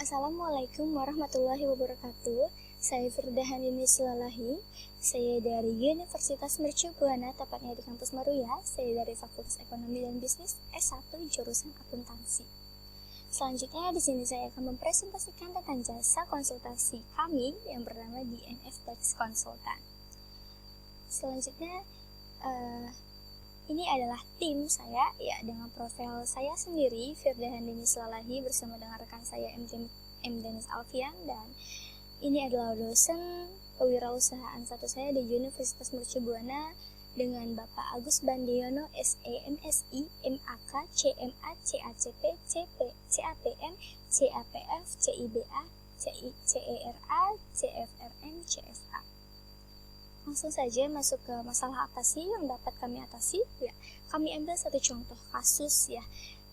Assalamualaikum warahmatullahi wabarakatuh. Saya Firdahan Slalahi. Saya dari Universitas Mercu Buana, tepatnya di kampus Maruya. Saya dari Fakultas Ekonomi dan Bisnis S1 jurusan Akuntansi. Selanjutnya di sini saya akan mempresentasikan tentang jasa konsultasi kami yang bernama DNF Tax Consultant. Selanjutnya ini adalah tim saya, ya, dengan profil saya sendiri, Firdahan Slalahi, bersama dengan rekan saya M. Denis Alfian, dan ini adalah dosen kewirausahaan satu saya di Universitas Mercu Buana dengan Bapak Agus Bandiono, SE, MSI, MAK, CMA, CACP, CP, CAPM, CAPF, CIBA, CERA, CFRM, CFA. Langsung saja masuk ke masalah apa sih yang dapat kami atasi? Ya, kami ambil satu contoh kasus, ya,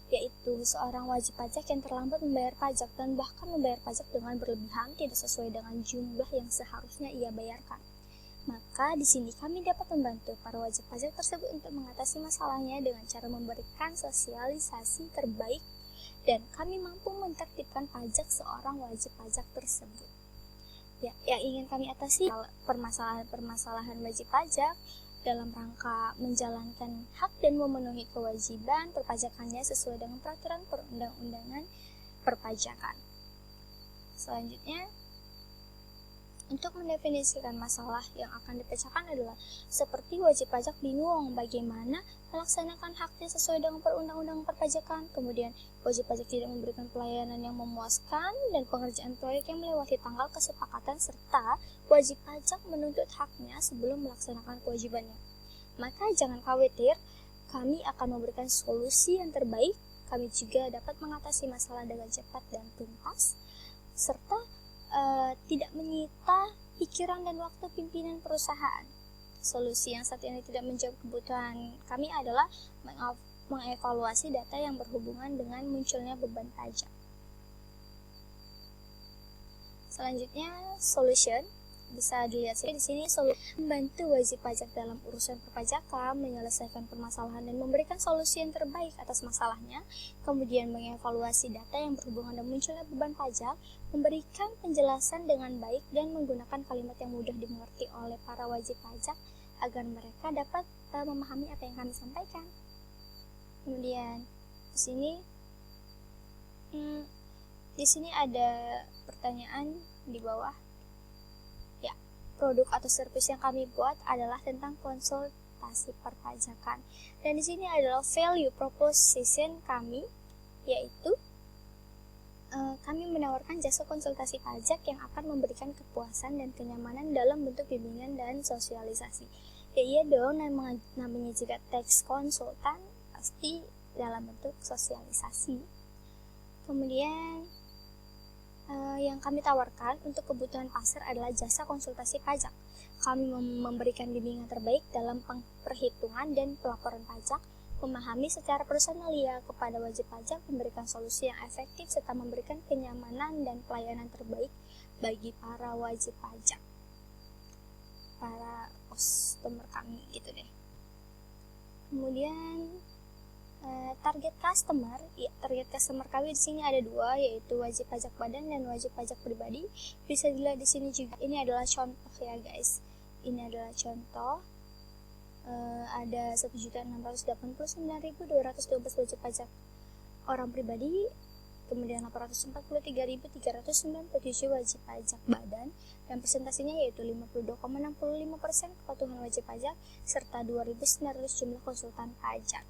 yaitu seorang wajib pajak yang terlambat membayar pajak dan bahkan membayar pajak dengan berlebihan, tidak sesuai dengan jumlah yang seharusnya ia bayarkan. Maka di sini kami dapat membantu para wajib pajak tersebut untuk mengatasi masalahnya dengan cara memberikan sosialisasi terbaik, dan kami mampu menertibkan pajak seorang wajib pajak tersebut. Ya, yang ingin kami atasi permasalahan wajib pajak dalam rangka menjalankan hak dan memenuhi kewajiban perpajakannya sesuai dengan peraturan perundang-undangan perpajakan. Selanjutnya, untuk mendefinisikan masalah yang akan dipecahkan adalah seperti wajib pajak bingung bagaimana melaksanakan haknya sesuai dengan perundang-undangan perpajakan, kemudian wajib pajak tidak memberikan pelayanan yang memuaskan dan pengerjaan proyek yang melewati tanggal kesepakatan, serta wajib pajak menuntut haknya sebelum melaksanakan kewajibannya. Maka jangan khawatir, kami akan memberikan solusi yang terbaik. Kami juga dapat mengatasi masalah dengan cepat dan tuntas, serta tidak menyita pikiran dan waktu pimpinan perusahaan. Solusi yang saat ini tidak menjawab kebutuhan kami adalah mengevaluasi data yang berhubungan dengan munculnya beban pajak. Selanjutnya, solution bisa dilihat di sini, membantu wajib pajak dalam urusan perpajakan, menyelesaikan permasalahan dan memberikan solusi yang terbaik atas masalahnya, kemudian mengevaluasi data yang berhubungan dengan munculnya beban pajak, memberikan penjelasan dengan baik dan menggunakan kalimat yang mudah dimengerti oleh para wajib pajak agar mereka dapat memahami apa yang kami sampaikan. Kemudian di sini ada pertanyaan di bawah. Produk atau service yang kami buat adalah tentang konsultasi perpajakan. Dan di sini adalah value proposition kami, yaitu kami menawarkan jasa konsultasi pajak yang akan memberikan kepuasan dan kenyamanan dalam bentuk bimbingan dan sosialisasi. Ya iya dong, namanya juga tax konsultan pasti dalam bentuk sosialisasi. Kemudian yang kami tawarkan untuk kebutuhan pasar adalah jasa konsultasi pajak. Kami memberikan bimbingan terbaik dalam perhitungan dan pelaporan pajak, memahami secara personalia kepada wajib pajak, memberikan solusi yang efektif, serta memberikan kenyamanan dan pelayanan terbaik bagi para wajib pajak, para customer kami gitu deh. Kemudian target customer kami di sini ada dua, yaitu wajib pajak badan dan wajib pajak pribadi. Bisa dilihat di sini juga. Ini adalah contoh ya guys. Ini adalah contoh. Ada 1.689.212 wajib pajak orang pribadi, kemudian 843.397 wajib pajak badan, dan presentasinya yaitu 52,65% kepatuhan wajib pajak serta 2.900 jumlah konsultan pajak.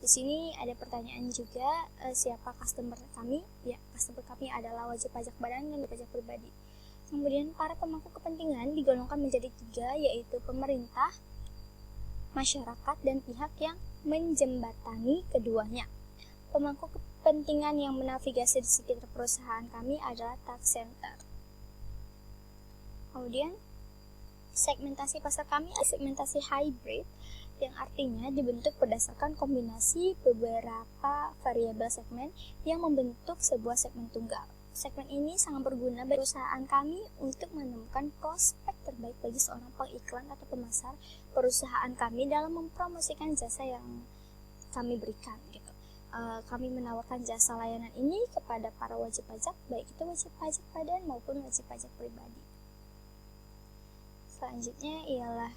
Di sini ada pertanyaan juga, siapa customer kami? Ya, customer kami adalah wajib pajak badan dan wajib pajak pribadi. Kemudian para pemangku kepentingan digolongkan menjadi 3, yaitu pemerintah, masyarakat, dan pihak yang menjembatani keduanya. Pemangku kepentingan yang menavigasi di sekitar perusahaan kami adalah tax center. Kemudian segmentasi pasar kami adalah segmentasi hybrid, yang artinya dibentuk berdasarkan kombinasi beberapa variabel segmen yang membentuk sebuah segmen tunggal. Segmen ini sangat berguna bagi perusahaan kami untuk menemukan prospek terbaik bagi seorang pengiklan atau pemasar perusahaan kami dalam mempromosikan jasa yang kami berikan gitu. kami menawarkan jasa layanan ini kepada para wajib pajak, baik itu wajib pajak badan maupun wajib pajak pribadi. Selanjutnya ialah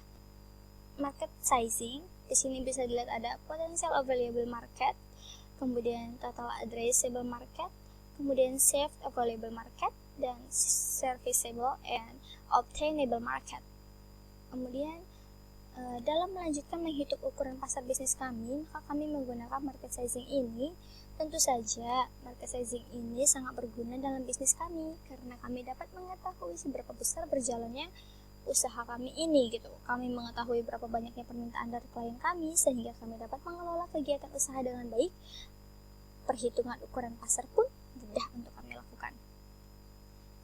market sizing. Di sini bisa dilihat ada potential available market, kemudian total addressable market, kemudian served available market, dan serviceable and obtainable market. Kemudian dalam melanjutkan menghitung ukuran pasar bisnis kami, maka kami menggunakan market sizing ini. Tentu saja, market sizing ini sangat berguna dalam bisnis kami, karena kami dapat mengetahui seberapa besar berjalannya usaha kami ini gitu. Kami mengetahui berapa banyaknya permintaan dari klien kami, sehingga kami dapat mengelola kegiatan usaha dengan baik. Perhitungan ukuran pasar pun mudah untuk kami lakukan.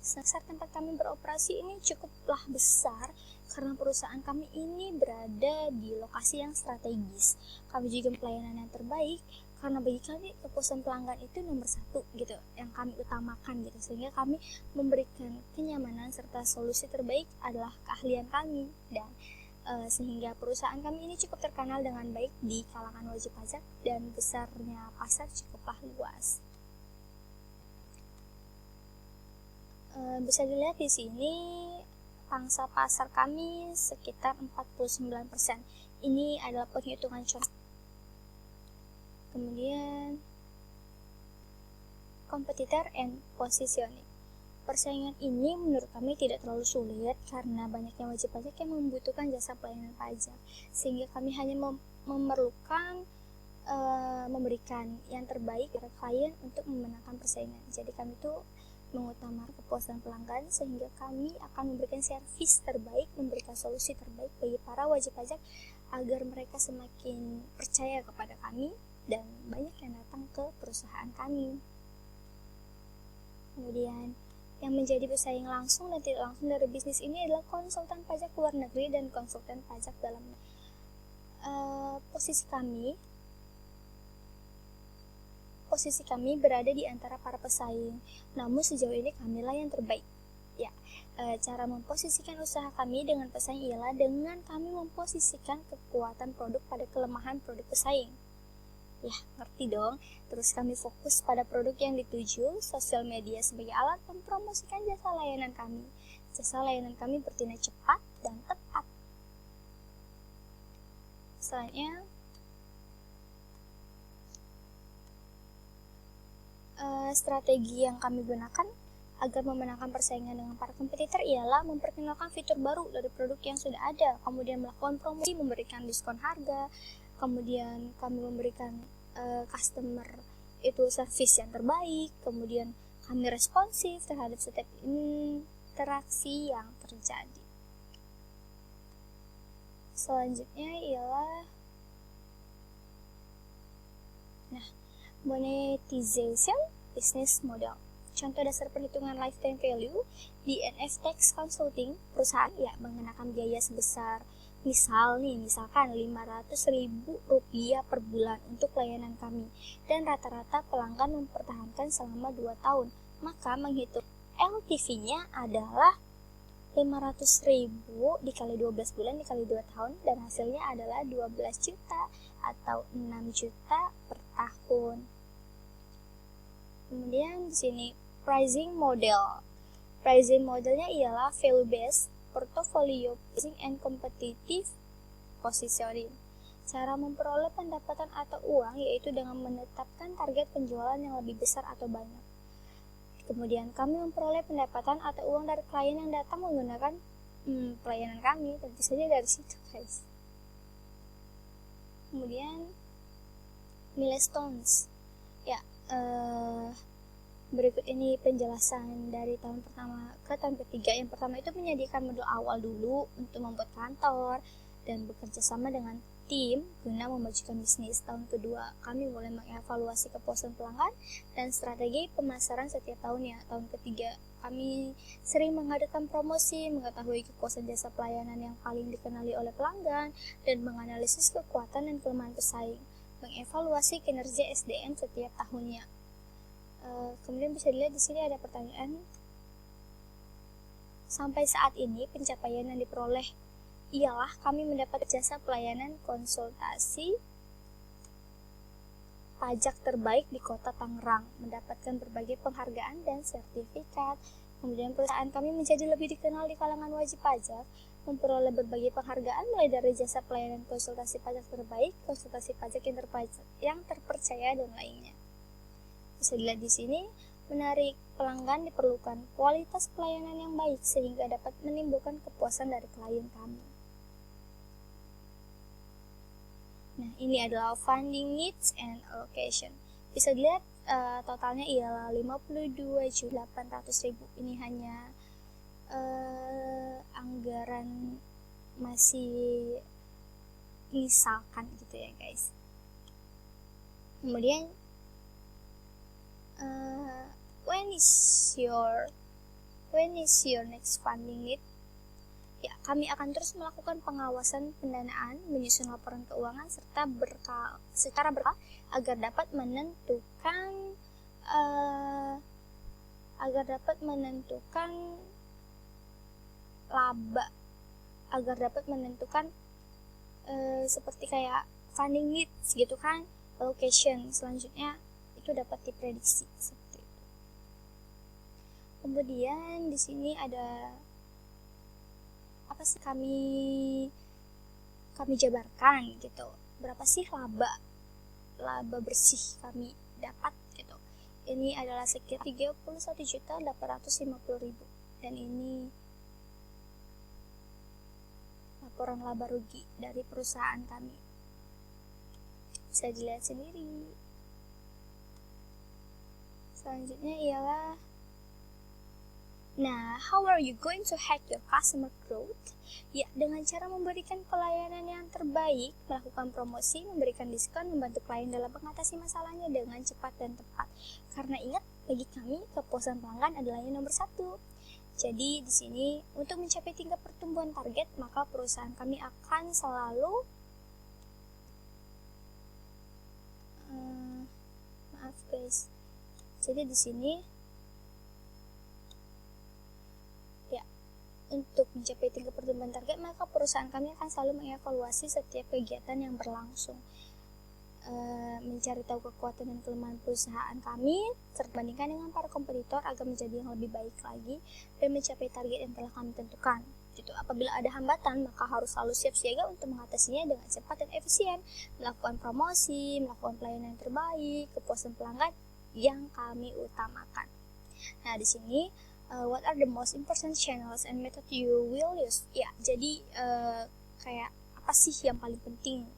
Pasar tempat kami beroperasi ini cukuplah besar karena perusahaan kami ini berada di lokasi yang strategis. Kami juga pelayanan yang terbaik karena bagi kami kepuasan pelanggan itu nomor satu gitu, yang kami utamakan gitu, sehingga kami memberikan kenyamanan serta solusi terbaik adalah keahlian kami, dan sehingga perusahaan kami ini cukup terkenal dengan baik di kalangan wajib pajak dan besarnya pasar cukuplah luas. Bisa dilihat di sini pangsa pasar kami sekitar 49%. Ini adalah penghitungan contoh. Kemudian competitor and positioning. Persaingan ini menurut kami tidak terlalu sulit karena banyaknya wajib pajak yang membutuhkan jasa pelayanan pajak, sehingga kami hanya memerlukan memberikan yang terbaik kepada klien untuk memenangkan persaingan. Jadi kami tuh mengutamakan kepuasan pelanggan, sehingga kami akan memberikan servis terbaik, memberikan solusi terbaik bagi para wajib pajak agar mereka semakin percaya kepada kami dan banyak yang datang ke perusahaan kami. Kemudian yang menjadi pesaing langsung dan tidak langsung dari bisnis ini adalah konsultan pajak luar negeri dan konsultan pajak dalam negeri. Posisi kami berada di antara para pesaing, namun sejauh ini kamilah yang terbaik. Ya, cara memposisikan usaha kami dengan pesaing ialah dengan kami memposisikan kekuatan produk pada kelemahan produk pesaing. Ya, ngerti dong. Terus kami fokus pada produk yang dituju, sosial media sebagai alat mempromosikan jasa layanan kami. Jasa layanan kami bertindak cepat dan tepat. Selanjutnya, strategi yang kami gunakan agar memenangkan persaingan dengan para kompetitor ialah memperkenalkan fitur baru dari produk yang sudah ada, kemudian melakukan promosi, memberikan diskon harga, kemudian kami memberikan customer itu service yang terbaik, kemudian kami responsif terhadap setiap interaksi yang terjadi. Selanjutnya ialah monetization business model. Contoh dasar perhitungan lifetime value di NF Tax Consulting, perusahaan mengenakan biaya sebesar misalkan Rp500.000 per bulan untuk layanan kami, dan rata-rata pelanggan mempertahankan selama 2 tahun. Maka menghitung LTV-nya adalah 500.000 dikali 12 bulan dikali 2 tahun, dan hasilnya adalah 12 juta atau 6 juta per tahun. Kemudian di sini pricing model. Pricing modelnya ialah value based, portfolio pricing, and competitive positioning. Cara memperoleh pendapatan atau uang yaitu dengan menetapkan target penjualan yang lebih besar atau banyak. Kemudian kami memperoleh pendapatan atau uang dari klien yang datang menggunakan pelayanan kami, tentu saja dari situ guys. Kemudian milestones. Berikut ini penjelasan dari tahun pertama ke tahun ketiga. Yang pertama itu menyediakan modul awal dulu untuk membuat kantor dan bekerja sama dengan tim guna memajukan bisnis. Tahun kedua, kami mulai mengevaluasi kepuasan pelanggan dan strategi pemasaran setiap tahunnya. Tahun ketiga, kami sering mengadakan promosi, mengetahui kepuasan jasa pelayanan yang paling dikenali oleh pelanggan, dan menganalisis kekuatan dan kelemahan pesaing, mengevaluasi kinerja SDM setiap tahunnya. Kemudian bisa dilihat di sini ada pertanyaan. Sampai saat ini pencapaian yang diperoleh ialah kami mendapat jasa pelayanan konsultasi pajak terbaik di kota Tangerang, mendapatkan berbagai penghargaan dan sertifikat. Kemudian perusahaan kami menjadi lebih dikenal di kalangan wajib pajak, memperoleh berbagai penghargaan mulai dari jasa pelayanan konsultasi pajak terbaik, konsultasi pajak yang terpercaya, dan lainnya. Bisa dilihat di sini, menarik pelanggan diperlukan kualitas pelayanan yang baik sehingga dapat menimbulkan kepuasan dari klien kami. Nah, ini adalah funding needs and allocation. Bisa dilihat totalnya ialah 52.800.000. Ini hanya anggaran masih misalkan gitu ya guys. Kemudian when is your next funding need? Ya, kami akan terus melakukan pengawasan pendanaan, menyusun laporan keuangan secara berkala agar dapat menentukan seperti kayak funding needs gitu kan, allocation selanjutnya itu dapat diprediksi seperti itu. Kemudian di sini ada apa sih kami jabarkan gitu, berapa sih laba bersih kami dapat gitu. Ini adalah sekitar 31.850.000, dan ini laporan laba rugi dari perusahaan kami, bisa dilihat sendiri. Selanjutnya ialah, nah, how are you going to hack your customer growth? Ya, dengan cara memberikan pelayanan yang terbaik, melakukan promosi, memberikan diskon, membantu klien dalam mengatasi masalahnya dengan cepat dan tepat. Karena ingat, bagi kami, kepuasan pelanggan adalah yang nomor 1. Jadi, di sini, untuk mencapai tingkat pertumbuhan target, maka perusahaan kami akan selalu maaf guys. Jadi di sini ya, untuk mencapai tingkat pertumbuhan target, maka perusahaan kami akan selalu mengevaluasi setiap kegiatan yang berlangsung, mencari tahu kekuatan dan kelemahan perusahaan kami, serta bandingkan dengan para kompetitor agar menjadi yang lebih baik lagi dan mencapai target yang telah kami tentukan. Gitu. Apabila ada hambatan, maka harus selalu siap siaga untuk mengatasinya dengan cepat dan efisien, melakukan promosi, melakukan pelayanan terbaik, kepuasan pelanggan yang kami utamakan. Nah, di sini what are the most important channels and method you will use? Ya, jadi kayak apa sih yang paling penting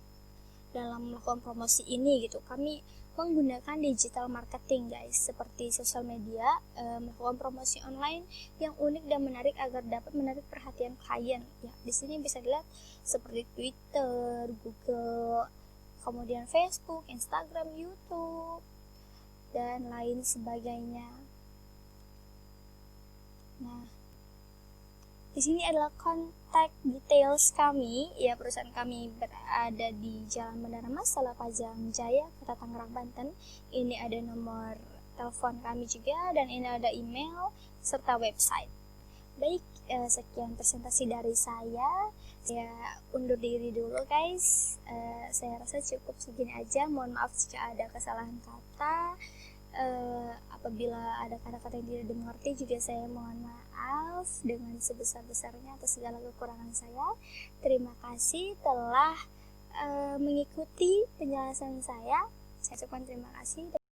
dalam melakukan promosi ini gitu. Kami menggunakan digital marketing guys, seperti sosial media, melakukan promosi online yang unik dan menarik agar dapat menarik perhatian klien. Ya, di sini bisa dilihat seperti Twitter, Google, kemudian Facebook, Instagram, YouTube, dan lain sebagainya. Nah, di sini adalah kontak details kami. Ya, perusahaan kami berada di Jalan Bandara Mas, Salapajang Jaya, Kota Tangerang, Banten. Ini ada nomor telepon kami juga, dan ini ada email serta website. Baik, sekian presentasi dari saya. Saya undur diri dulu guys. Saya rasa cukup segini aja. Mohon maaf jika ada kesalahan kata. Apabila ada kata-kata yang tidak dimengerti juga saya mohon maaf dengan sebesar-besarnya atas segala kekurangan saya. Terima kasih telah mengikuti penjelasan saya. Saya ucapkan terima kasih.